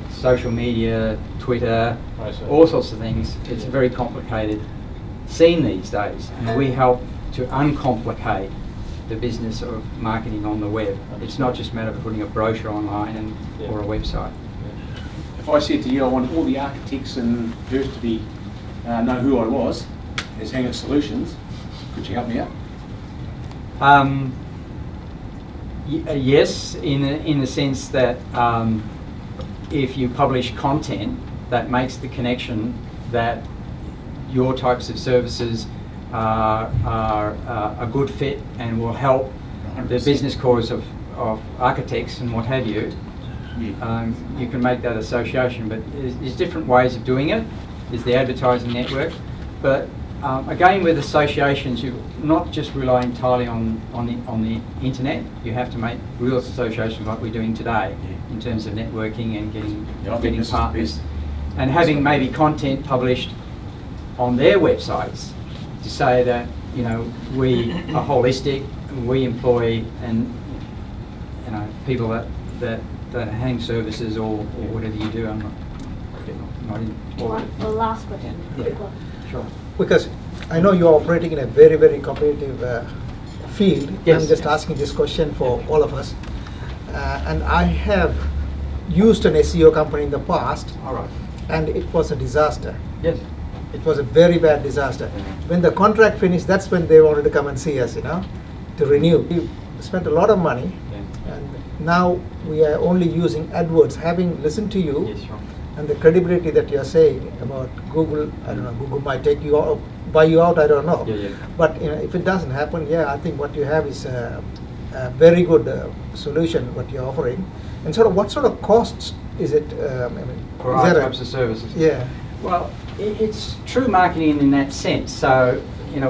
social media, Twitter, all sorts of things. It's very complicated scene these days, and we help to uncomplicate the business of marketing on the web. It's not just a matter of putting a brochure online or a website. If I said to you, I want all the architects in Perth to be know who I was as Hangit Solutions, could you help me out? Yes, in the sense that if you publish content that makes the connection that your types of services are a good fit and will help 100%. The business cause of architects and what have you, you can make that association. But there's different ways of doing it. There's the advertising network, but again, with associations, you not just rely entirely on the internet. You have to make real associations like we're doing today in terms of networking and getting partners, and having maybe content published on their websites to say that we are holistic, we employ people that hang services or whatever you do. I'm not in. The last question. Yeah. Sure. Because I know you're operating in a very, very competitive field. Yes. I'm just asking this question for all of us. And I have used an SEO company in the past, All right. and it was a disaster. Yes. It was a very bad disaster. When the contract finished, that's when they wanted to come and see us, to renew. We spent a lot of money, and now we are only using AdWords. Having listened to you, Yes, sure. and the credibility that you're saying about Google, I don't know, Google might take you out, buy you out, I don't know. Yeah. But if it doesn't happen, I think what you have is a very good solution, what you're offering. And what sort of costs is it? For is our there types of services. Yeah. Well, it's true marketing in that sense. So,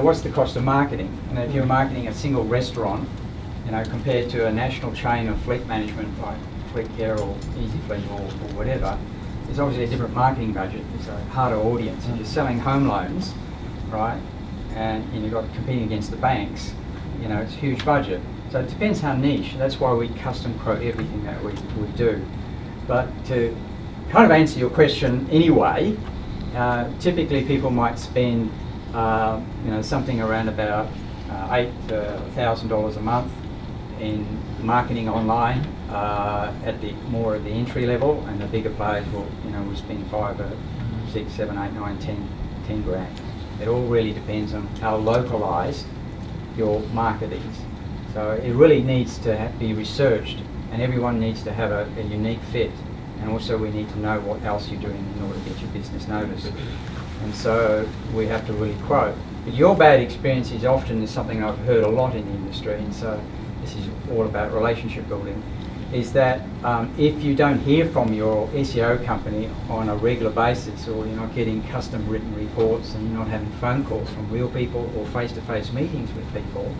what's the cost of marketing? If you're marketing a single restaurant, compared to a national chain of fleet management like Fleet Care or Easy Fleet or whatever, there's obviously a different marketing budget. It's a harder audience. If you're selling home loans, right, and you've got competing against the banks, it's a huge budget. So it depends how niche. That's why we custom quote everything that we do. But to kind of answer your question anyway, typically people might spend something around about $8,000 to $1,000 a month in marketing online at the more of the entry level, and the bigger players will spend 5 or 6, 7, 8, 9, 10 grand. It all really depends on how localized your market is. So it really needs to be researched, and everyone needs to have a unique fit. And also we need to know what else you're doing in order to get your business noticed. And so we have to really quote. But your bad experience is often something I've heard a lot in the industry, and so this is all about relationship building, is that if you don't hear from your SEO company on a regular basis, or you're not getting custom written reports, and you're not having phone calls from real people or face-to-face meetings with people,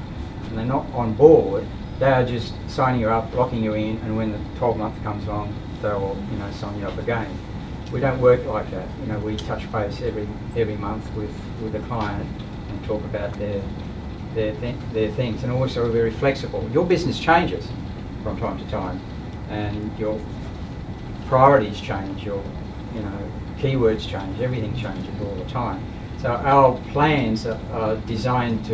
and they're not on board, they are just signing you up, locking you in, and when the 12-month comes along, they'll sign you up again. We don't work like that. We touch base every month with the client and talk about their things, and also we're very flexible. Your business changes from time to time, and your priorities change, your keywords change, everything changes all the time. So our plans are designed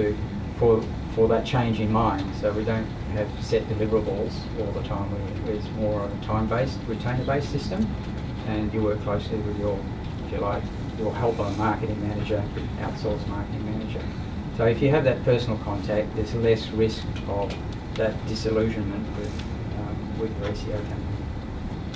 for that change in mind. So we don't have set deliverables all the time. It's more a time-based, retainer-based system, and you work closely with your helper marketing manager, outsourced marketing manager. So if you have that personal contact, there's less risk of that disillusionment with your SEO company.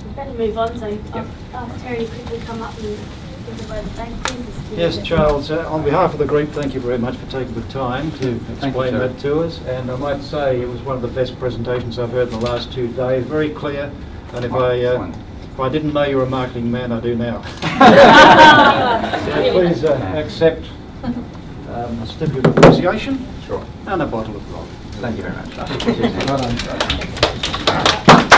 We better move on, so I'll ask Terry to quickly come up and give the vote. Please. Yes, Charles, on behalf of the group, thank you very much for taking the time to explain that to us. And I might say it was one of the best presentations I've heard in the last 2 days. Very clear. And if I didn't know you were a marketing man, I do now. So please accept a certificate of appreciation. Sure. And a bottle of grog. Thank you very much. Well done.